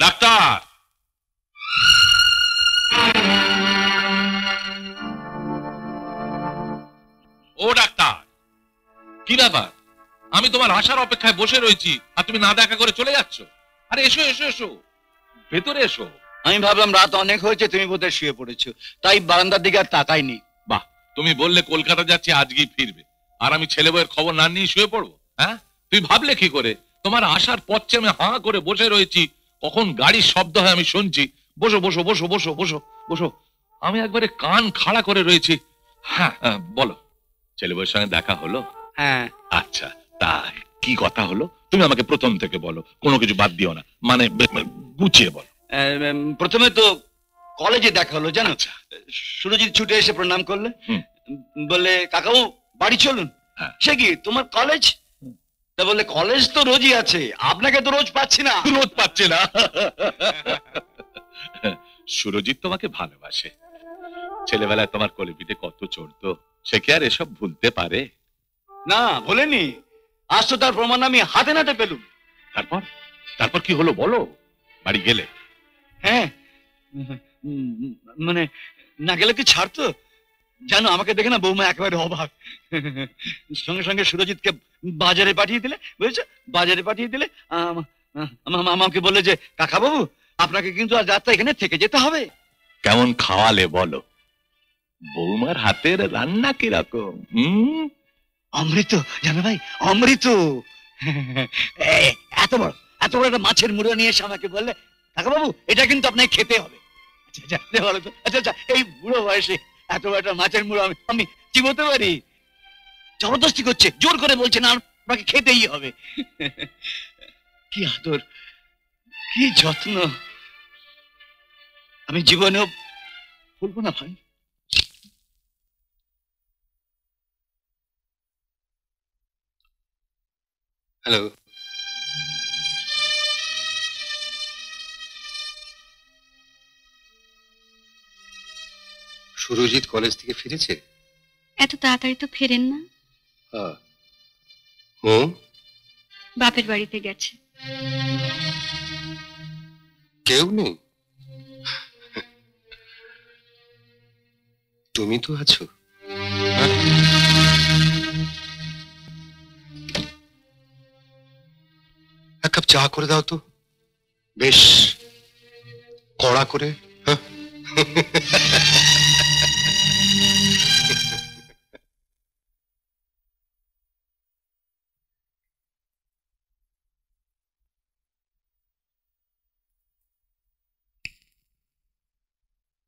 Doctor, ও doctor, কি ব্যাপার? আমি তোমার আসার অপেক্ষায় বসে রয়েছি আর তুমি না দেখা করে চলে যাচ্ছ। আরে এসো এসো এসো, ভেতরে এসো। আমি ভাবলাম রাত অনেক হয়েছে, তুমি বোধহয় শুয়ে পড়েছো, তাই বারান্দার দিকে আর তাকাইনি। বাহ, তুমি বললে কলকাতা যাচ্ছি, আজকেই ফিরবে, আর আমি ছেলে বউয়ের খবর না নিয়ে শুয়ে পড়বো? হ্যাঁ, তুমি ভাবলে কি করে? তোমার আসার পথে আমি হাঁ করে বসে রয়েছি, কখন গাড়ির শব্দ হয় আমি শুনছি। বসো বসো বসো বসো বসো বসো। আমি একবারে কান খাড়া করে রয়েছি। হ্যাঁ বলো, ছেলে বউয়ের সঙ্গে দেখা হলো? হ্যাঁ। আচ্ছা, তা কি কথা হলো তুমি আমাকে প্রথম থেকে বলো, কোনো কিছু বাদ দিও না, মানে গুছিয়ে বলো। প্রথমে তো কলেজে দেখা হলো, জানো। সুরজিৎ ছুটে এসে প্রণাম করলে, বললে কাকাবু বাড়ি চলুন। সে কি তোমার কলেজ? তা বললে কলেজ তো রোজই আছে, আপনাকে তো রোজ পাচ্ছি না। রোজ পাচ্ছে না? সুরজিৎ তোমাকে ভালোবাসে, ছেলেবেলায় তোমার কোলে পিঠে কত চড়তো, সে কি আর এসব ভুলতে পারে? না, ভোলেনি। আজ তো তার প্রমাণ আমি হাতে নাতে পেলুম। তারপর তারপর কি হলো বলো? বাড়ি গেলে? হ্যাঁ, মানে না গেলে কি ছাড়তো? জানো, আমাকে দেখে না বৌমা একেবারে অবাক। সঙ্গে সঙ্গে সুরজিৎকে বাজারে পাঠিয়ে দিলে, বুঝেছো, বাজারে পাঠিয়ে দিলে। আমাকে বললে যে কাকা বাবু, আপনাকে কিন্তু আজ রাতটা এখানে থেকে যেতে হবে। কেমন খাওয়ালে বলো? বৌমার হাতের রান্না কিরকম? অমৃত, জানো ভাই, অমৃত। এত বড় একটা মাছের মুড়ো নিয়ে এসে আমাকে বললে কাকা বাবু এটা কিন্তু আপনাকে খেতে হবে। আচ্ছা বলো তো, আচ্ছা এই বুড়ো বয়সে এত বড় একটা মাছের মুড়ো আমি চিবোতে পারি? জবরদস্তি করছে, জোর করে বলছে না আপনাকে খেতেই হবে। কি আদর, কি যত্ন, আমি জীবনেও বলবো না ভাই। হ্যালো, সুরজিৎ কলেজ থেকে ফিরেছে? এত তাড়াতাড়ি তো ফেরেন না। বাপের বাড়িতে গেছে। কেউ নেই? তুমি তো আছো। এক কাপ চা করে দাও তো, বেশ কড়া করে।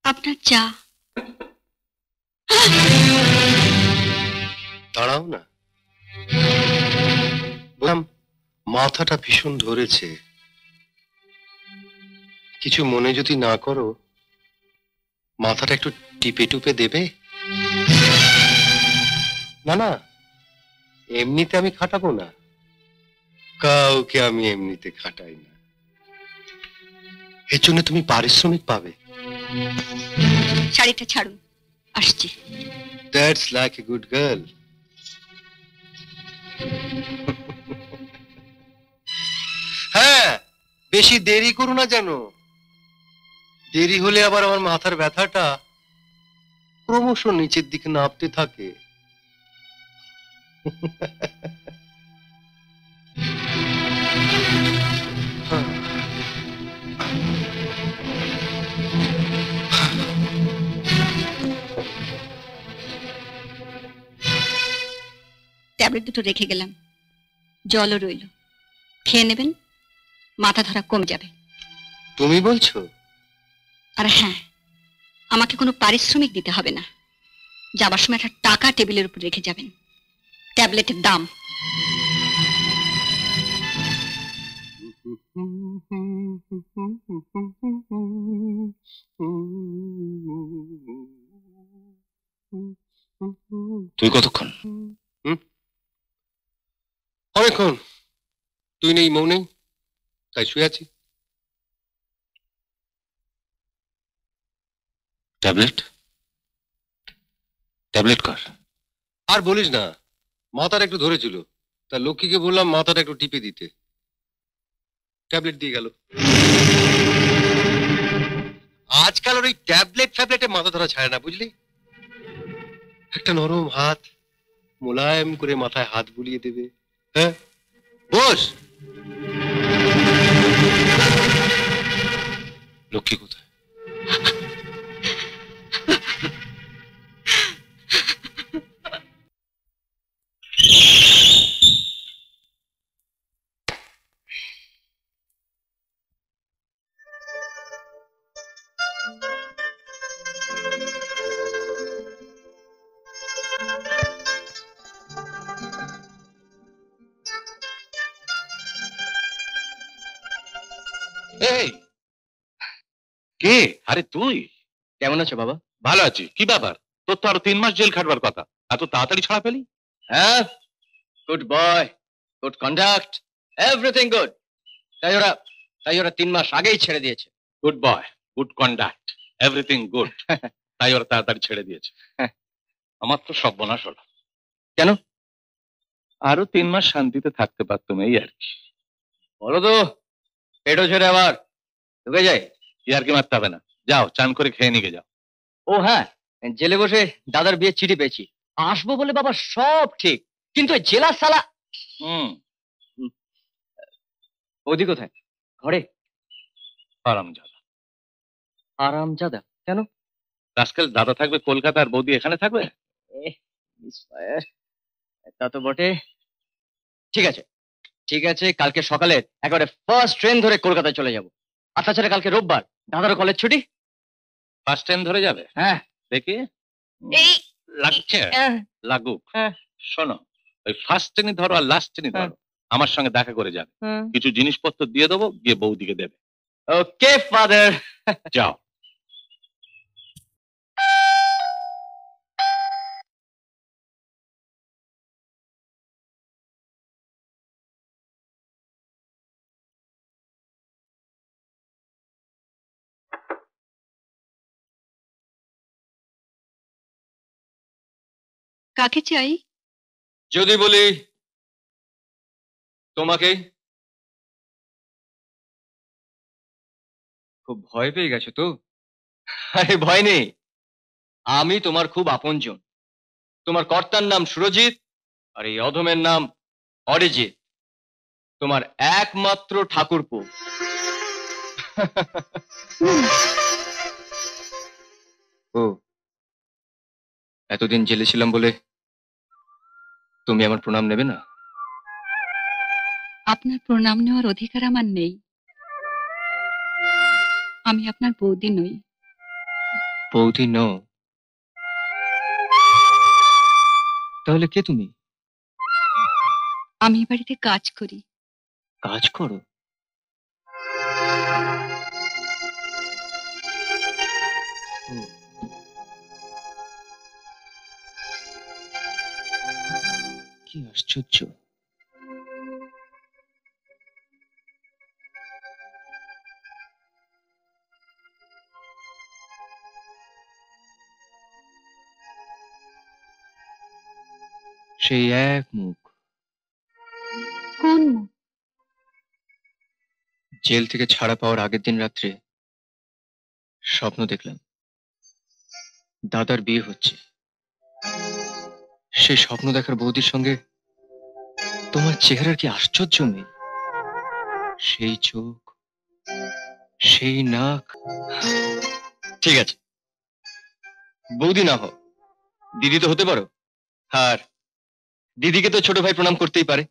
আপনার চা। দাঁড়াও না, বললাম মাথাটা ভীষণ ধরেছে, কিছু মনে যদি না করো মাথাটা একটু টিপে টুপে দেবে? না না, এমনিতে আমি খাটাবো না, কাউকে আমি এমনিতে খাটাই না, এর জন্য তুমি পারিশ্রমিক পাবে। শাড়িটা ছাড়ুন, আসছি। That's like a good girl. হ্যাঁ, বেশি দেরি করো না যেন, দেরি হলে আবার আমার মাথার ব্যথাটা ক্রমশ নিচের দিকে নামতে থাকে। ট্যাবলেট দুটো রেখে গেলাম, জলও রইল, খেয়ে নেবেন, মাথা ধরা কমে যাবে। তুমি বলছো? আর হ্যাঁ, আমাকে কোনো পারিশ্রমিক দিতে হবে না, যাবার সময় একটা টাকা টেবিলের উপর রেখে যাবেন, ট্যাবলেটের দাম। তুই কতক্ষণ? অনেকক্ষণ। তুই নেই, মৌ নেই, তাই শুয়ে আছি। ট্যাবলেট ট্যাবলেট কর। আর বলিস না, মাথাটা একটু ধরেছিল, তা লক্ষ্মীকে বললাম মাথাটা একটু টিপে দিতে, ট্যাবলেট দিয়ে গেল। আজকাল ওই ট্যাবলেট ফ্যাবলেটে মাথা ধরা ছাড়ে না, বুঝলি? একটা নরম হাত মোলায়েম করে মাথায় হাত বুলিয়ে দেবে। হ্যাঁ, বস। লক্ষ্মী কোথায়? এই কে? আরে তুই কেমন আছো বাবা? ভালো আছি। কি ব্যাপার, তোর তো আরো 3 মাস জেল খাটবার কথা, এত তাড়াতাড়ি ছাড়া পেলি? হ্যাঁ, good boy, good conduct, everything good. তাই ওরা 3 মাস আগেই ছেড়ে দিয়েছে। Good boy, good conduct, everything good. তাই ওরা তাড়াতাড়ি ছেড়ে দিয়েছে। আমার তো সর্বনাশ হলো। কেন? আরো 3 মাস শান্তিতে থাকতে পারতাম, এই আর কি। বলো তো, পেটও ছেড়ে আবার ঢুকে যায়। আর কি মারতে হবে না, যাও চান করে খেয়ে নিয়ে যাও। ও হ্যাঁ, জেলে বসে দাদার বিয়ের চিঠি পেয়েছি, আসবো বলে বাবা সব ঠিক, কিন্তু ওই জেলা সালা। হুম, বৌদি কোথায়? ঘরে? হারামজাদা। আরামজাদা কেন? আজকাল দাদা থাকবে কলকাতা আর বৌদি এখানে থাকবে। তা তো বটে। ঠিক আছে ঠিক আছে, কালকে সকালে একেবারে ফার্স্ট ট্রেন ধরে কলকাতায় চলে যাব। আর তাছাড়া কালকে রোববার, দাদারও কলেজ ছুটি। ফার্স্ট টাইম ধরে যাবে? হ্যাঁ। দেখি এই লাগছে, লাগুক। হ্যাঁ। শোনো, ওই ফার্স্ট ট্রেনই ধরো আর লাস্ট ট্রেনই ধরো, আমার সঙ্গে দেখা করে যাবে। কিছু জিনিসপত্র দিয়ে দেবো, গিয়ে বৌদিকে দেবে। Okay father. যাও। কাকে চাই? যদি বলি তোমাকে। খুব ভয় পেয়ে গেছো তো? আরে ভয় নেই, আমি তোমার খুব আপনজন। তোমার কর্তার নাম সুরজিৎ, আর এই অধমের নাম অরিজিৎ, তোমার একমাত্র ঠাকুরপো। ও, এতদিন জেলে ছিলাম বলে তুমি আমার প্রণাম নেবে না? আপনার প্রণাম নেওয়ার অধিকার আমার নেই। আমি আপনার বৌদি নই। বৌদি নও? তাহলে কে তুমি? আমি এ বাড়িতে কাজ করি। কাজ করো? কি আশ্চর্য! সেই এক মুখ। কোন মুখ? জেল থেকে ছাড়া পাওয়ার আগের দিন রাত্রে স্বপ্ন দেখলাম দাদার বিয়ে হচ্ছে। সেই স্বপ্ন দেখার বৌদির সঙ্গে তোমার চেহারার কি আশ্চর্য নেই! সেই চোখ, সেই নাক। ঠিক আছে, বৌদি না হও, দিদি তো হতে পারো। আর দিদিকে তো ছোট ভাই প্রণাম করতেই পারে।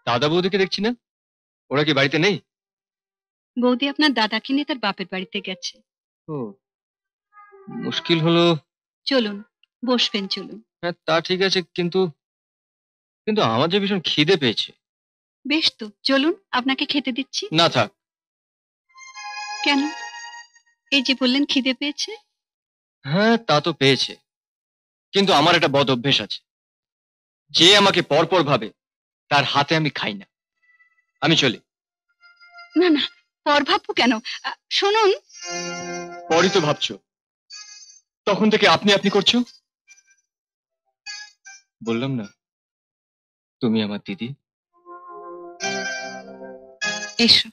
দাদা বৌদিকে দেখছি না, ওরা কি বাড়িতে নেই? বৌদি আপনার দাদাকে নিয়ে তার বাপের বাড়িতে গেছে। ও, মুশকিল হলো। চলুন, বসবেন, চলুন। হ্যাঁ, তা ঠিক আছে, কিন্তু কিন্তু আমার যে ভীষণ খিদে পেয়েছে। বেশ তো, চলুন, আপনাকে খেতে দিচ্ছি। না থাক। কেন? এই যে বললেন খিদে পেয়েছে। হ্যাঁ, তা তো পেয়েছে, কিন্তু আমার একটা বদ অভ্যেস আছে। যে আমাকে পরপর ভাবে তার হাতে আমি খাই না। আমি চলি। না না, পর ভাববো কেন? শুনুন। পরই তো ভাবছো, তখন থেকে আপনি আপনি করছো। বললাম না তুমি আমার দিদি। এসো।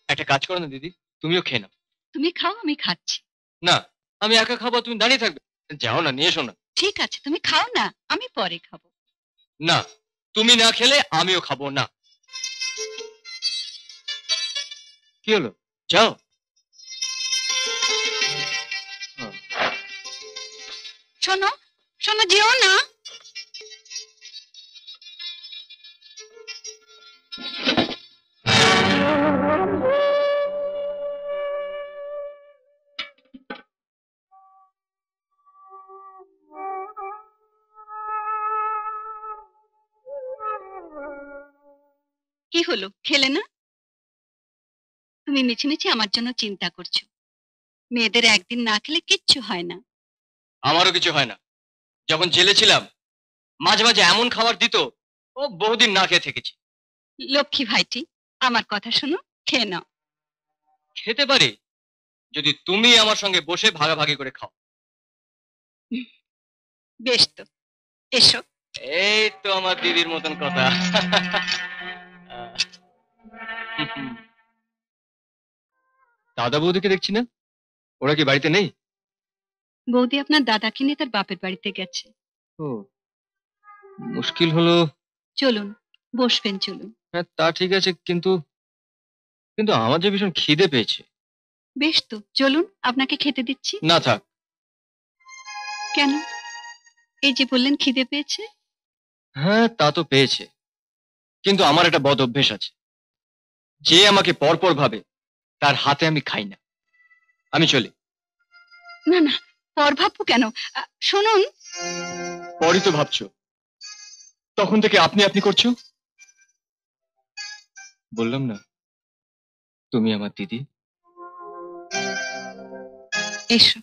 একটা কাজ করো না দিদি, তুমিও খেয়ে নাও। তুমি খাও, আমি খাচ্ছি। না, আমি একা খাবো, তুমি দাঁড়িয়ে থাকবে। যাও না, নিয়ে এসো না। ঠিক আছে, তুমি খাও না, আমি পরে খাবো। না, তুমি না খেলে আমিও খাবো না। কি হলো, যাও। শোনো শোনো, যেও না। কি হলো, খেলে না? তুমি মিছিমিছি আমার জন্য চিন্তা করছো। মেয়েদের একদিন না খেলে কিচ্ছু হয় না। আমারও কিছু হয় না। যখন জেলে ছিলাম মাঝে মাঝে এমন খাবার দিত, ও বহুদিন না খেয়ে থেকেছি। লক্ষ্মী ভাইটি, আমার কথা শোনো, খেয়ে নাও। খেতে পারি যদি তুমি আমার সঙ্গে বসে ভাগাভাগি করে খাও। বেশ তো, এসো। এই তো আমার দিদির মতন কথা। দাদা বৌদিকে দেখছি না, ওরা কি বাড়িতে নেই? বৌদি আপনার দাদাকে নিয়ে তার বাপের বাড়িতে গেছে। ও, মুশকিল হলো। চলুন, বসবেন, চলুন। হ্যাঁ, তা ঠিক আছে, কিন্তু কিন্তু আমার যে ভীষণ খিদে পেয়েছে। বেশ তো, চলুন, আপনাকে খেতে দিচ্ছি। না থাক। কেন? এই যে বললেন খিদে পেয়েছে। হ্যাঁ, তা তো পেয়েছে, কিন্তু আমার একটা বদ অভ্যেস আছে। যে আমাকে পরপর ভাবে তার হাতে আমি খাই না। আমি চলি। না না, পর ভাববো কেন? শুনুন। পরই তো ভাবছো, তখন থেকে আপনি আপনি করছো। বললাম না, তুমি আমার দিদি। এসো।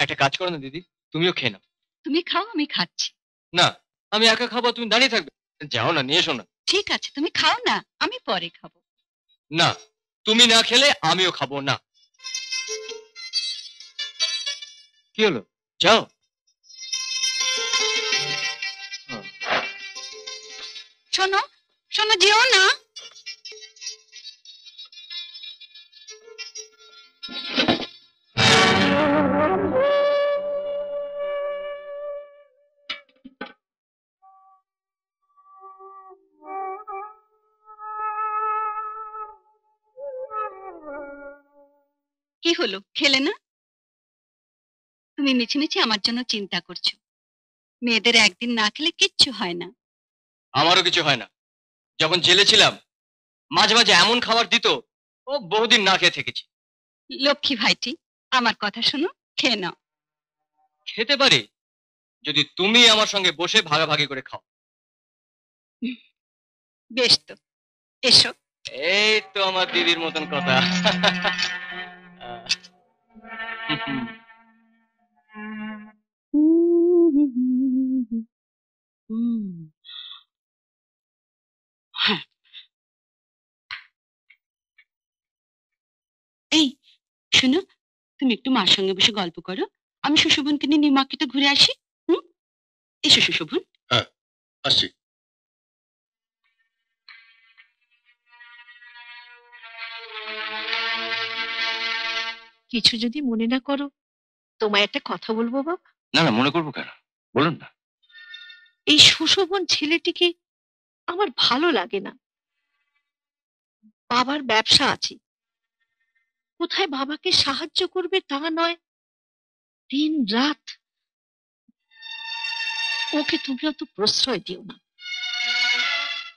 একটা কাজ করো না দিদি, তুমিও খেয়ে নাও। তুমি খাও, আমি খাচ্ছি। না, আমি একা খাবো, তুমি দাঁড়িয়ে থাকবে। যাও না, নিয়ে এসো না। ঠিক আছে, তুমি খাও না, আমি পরে খাবো। না, তুমি না খেলে আমিও খাবো না। কি হলো, যাও। শোনো শোনো, যেও না। কি হলো, খেলে না? তুমি মিছিমিছি আমার জন্য চিন্তা করছো। মেয়েদের একদিন না খেলে কিচ্ছু হয় না। আমারও কিছু হয় না। যখন জেলে ছিলাম মাঝে মাঝে এমন খাবার দিত, ও বহুদিন না খেয়ে থেকেছি। লক্ষ্মী ভাইটি, আমার কথা শোনো, খেয়ে নাও। খেতে পারি যদি তুমি আমার সঙ্গে বসে ভাগাভাগি করে খাও। বেশ তো, এসো। এই তো আমার দিদির মতন কথা। হ্যাঁ। এই শোনো, তুমি একটু মার সঙ্গে বসে গল্প করো, আমি সুশোভনকে নিয়ে নিউ মার্কেটে ঘুরে আসি। হুম, এসো সুশোভন। হ্যাঁ, আসছি। কিছু যদি মনে না করো, তোমায় একটা কথা বলবো বাবা। না না, মনে করবো কেন, বলুন না। এই সুশোভন ছেলেটিকে আমার ভালো লাগে না। বাবার ব্যবসা আছে, কোথায় বাবাকে সাহায্য করবে তা নয়, দিন রাত। ওকে তুমি অত প্রশ্রয় দিও না।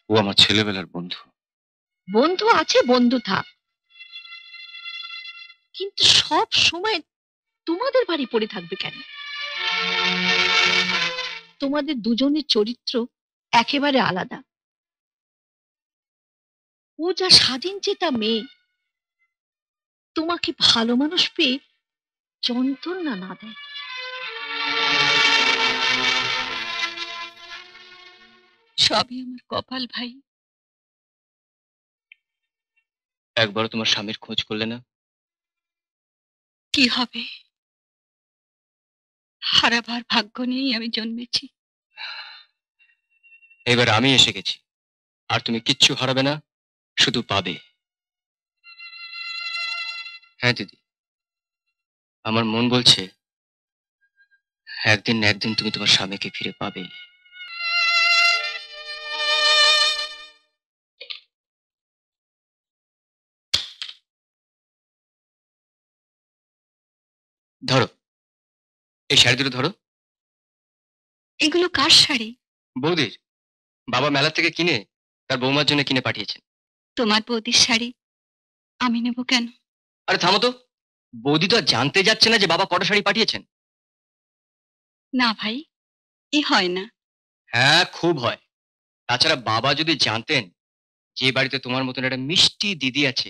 ও আমার ছেলেবেলার বন্ধু। বন্ধু আছে, বন্ধু থাক, কিন্তু সব সময় তোমাদের বাড়ি পড়ে থাকবে কেন? তোমাদের দুজনের চরিত্র একেবারে আলাদা। ও যা স্বাধীন চেতা মেয়ে, তোমাকে ভালো মানুষ পেয়ে যন্ত্রণা না দেয়। সবই আমার কপাল ভাই। একবারও তোমার স্বামীর খোঁজ করলে না? কি হবে, হারাবার ভাগ্য নিয়েই আমি জন্মেছি। এবার আমি এসে গেছি, আর তুমি কিচ্ছু হারাবে না, শুধু পাবে। হ্যাঁ দিদি, আমার মন বলছে একদিন না একদিন তুমি তোমার স্বামীকে ফিরে পাবে। ধরো, এই শাড়ি দুটো ধরো। এগুলো কার শাড়ি? বৌদির। বাবা মেলা থেকে কিনে তার বৌমার জন্য কিনে পাঠিয়েছেন। তোমার বৌদির শাড়ি আমি নেব কেন? আরে থামো তো, বৌদি তো আর জানতে যাচ্ছে না যে বাবা কটা শাড়ি পাঠিয়েছেন। না ভাই, এ হয় না। হ্যাঁ খুব হয়। তাছাড়া বাবা যদি জানতেন যে বাড়িতে তোমার মতন একটা মিষ্টি দিদি আছে,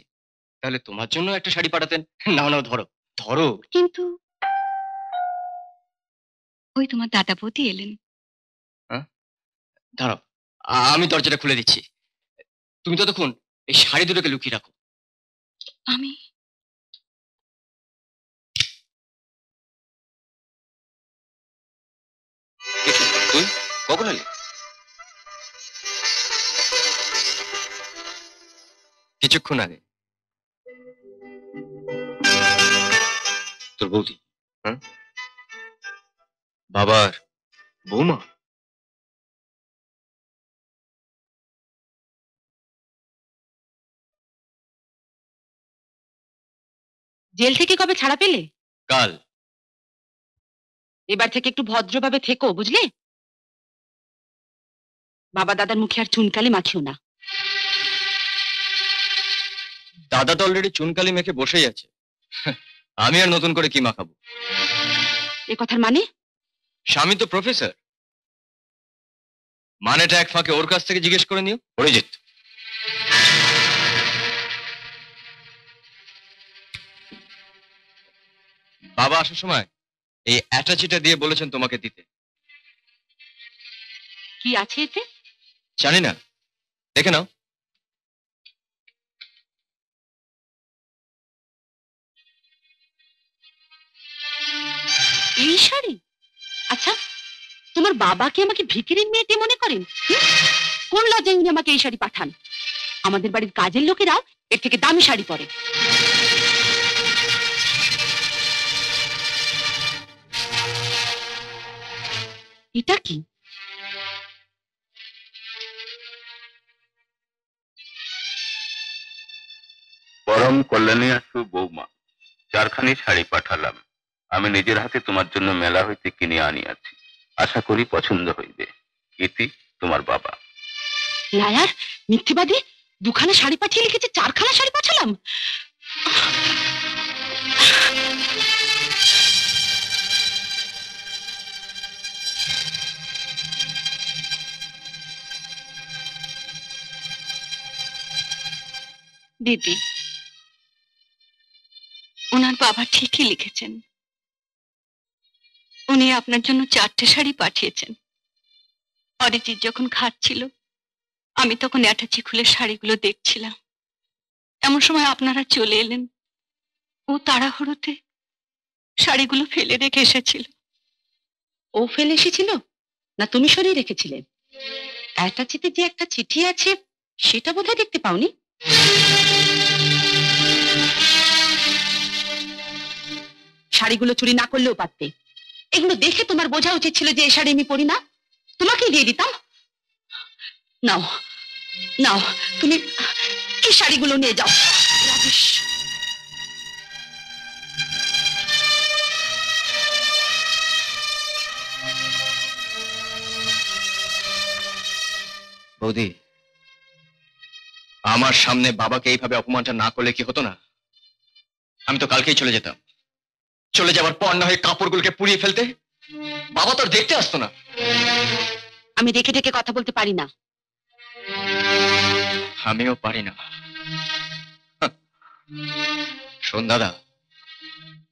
তাহলে তোমার জন্য একটা শাড়ি পাঠাতেন। নাও নাও ধরো ধরো। কিন্তু ওই তোমার দাদা বৌদি এলেন। দাঁড়াও, আমি দরজাটা খুলে দিচ্ছি। তুমি ততক্ষণ এই শাড়ি দুটোকে লুকিয়ে রাখো। আমি তুই কখন এলি? কিছুক্ষণ আগে। তোর বৌদি? হ্যাঁ, বাবার বৌমা? জেল থেকে কবে ছাড়া পেলে? কাল। এবার থেকে একটু ভদ্রভাবে থেকো, বুঝলে? বাবা দাদার মুখে আর চুনকালি মাখিও না। দাদা তো অলরেডি চুনকালি মেখে বসেই আছে, আমি আর নতুন করে কি মাখাবো? এ কথার মানে? স্বামী তো প্রফেসর, মানেটা এক ফাঁকে ওর কাছ থেকে জিজ্ঞেস করে নিও, পড়ে যেত। বাবা আসার সময় এই অ্যাটাচিটা দিয়ে বলেছেন তোমাকে দিতে। কি আছে এতে? জানি না, দেখে নাও। এই শাড়ি? আচ্ছা, তোমার বাবা কি আমাকে ভিখিরির মেয়েটি মনে করেন? কোন লজ্জায় উনি আমাকে এই শাড়ি পাঠান? আমাদের বাড়ির কাজের লোকেরাও এর থেকে দামি শাড়ি পরে। এটা কি? পরম কল্যাণী আসু বৌমা, চারখানি শাড়ি পাঠালাম। আমি নিজের হাতে তোমার জন্য মেলা হইতে কিনে আনিয়াছি, আশা করি পছন্দ হইবে। ইতি তোমার বাবা। লায়ার, মিথ্যেবাদী! দুখানা শাড়ি পাঠিয়ে লিখেছে চারখানা শাড়ি পাঠালাম। দিদি, ওনার বাবা ঠিকই লিখেছেন। উনি আপনার জন্য 4টে শাড়ি পাঠিয়েছেন। অরিজিৎ যখন খাচ্ছিল, আমি তখন অ্যাটাচি খুলে শাড়িগুলো দেখছিলাম। এমন সময় আপনারা চলে এলেন। ও তাড়াহুড়োতে শাড়িগুলো ফেলে রেখে এসেছিল। ও ফেলে এসেছিল না তুমি সরিয়ে রেখেছিলে? অ্যাটাচিতে যে একটা চিঠি আছে সেটা বোধহয় দেখতে পাওনি। শাড়িগুলো চুরি না করলেও পারতে। এগুলো দেখে তোমার বোঝা উচিত ছিল যে এই শাড়ি আমি পরি না, তোমাকেই দিয়ে দিতাম। নাও নাও, তুমি এই শাড়িগুলো নিয়ে যাও। রাজেশ, বৌদি, আমার সামনে বাবাকে এইভাবে অপমানটা না করলে কি হতো না? আমি তো কালকেই চলে যেতাম। চলে যাওয়ার পর না হয়ে কাপড়গুলোকে পুড়িয়ে ফেলতে। বাবা তো আর দেখতে আসতো না। আমি রেখে রেখে কথা বলতে পারি না। আমিও পারি না। শোন দাদা,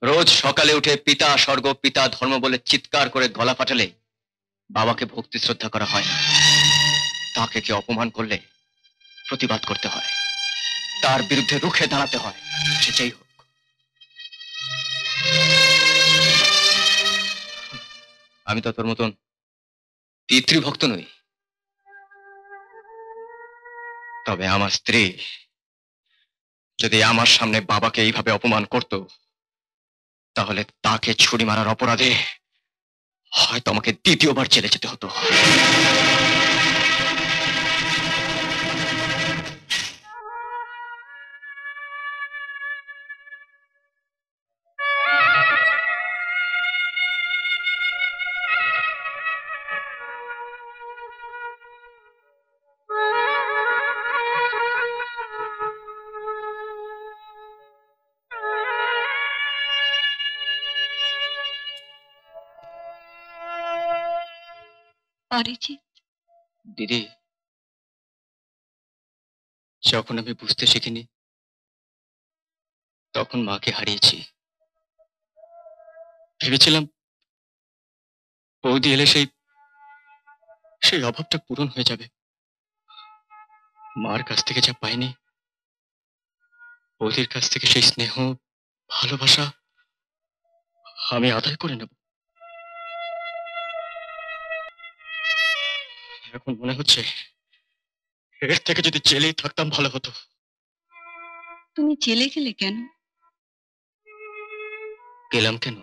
রোজ সকালে উঠে পিতা স্বর্গ পিতা ধর্ম বলে চিৎকার করে গলা ফাটালে বাবাকে ভক্তি শ্রদ্ধা করা হয় না। তাকে কে অপমান করলে প্রতিবাদ করতে হয়, তার বিরুদ্ধে রুখে দাঁড়াতে হয়, সে যেই হোক। আমি তো তোর মতন পিতৃভক্ত নই, তবে আমার স্ত্রী যদি আমার সামনে বাবাকে এইভাবে অপমান করত, তাহলে তাকে ছুরি মারার অপরাধে হয়তো আমাকে দ্বিতীয়বার জেলে যেতে হতো। অরিজিৎ, দিদি, যখন আমি বুঝতে শিখিনি তখন মাকে হারিয়েছি। ভেবেছিলাম বৌদি এলে সেই সেই অভাবটা পূরণ হয়ে যাবে। মার কাছ থেকে যা পাইনি, বৌদির কাছ থেকে সেই স্নেহ, ভালোবাসা আমি আদায় করে নেব। এখন মনে হচ্ছে এর থেকে যদি জেলেই থাকতাম ভালো হতো। তুমি জেলে গেলে কেন? গেলাম কেন?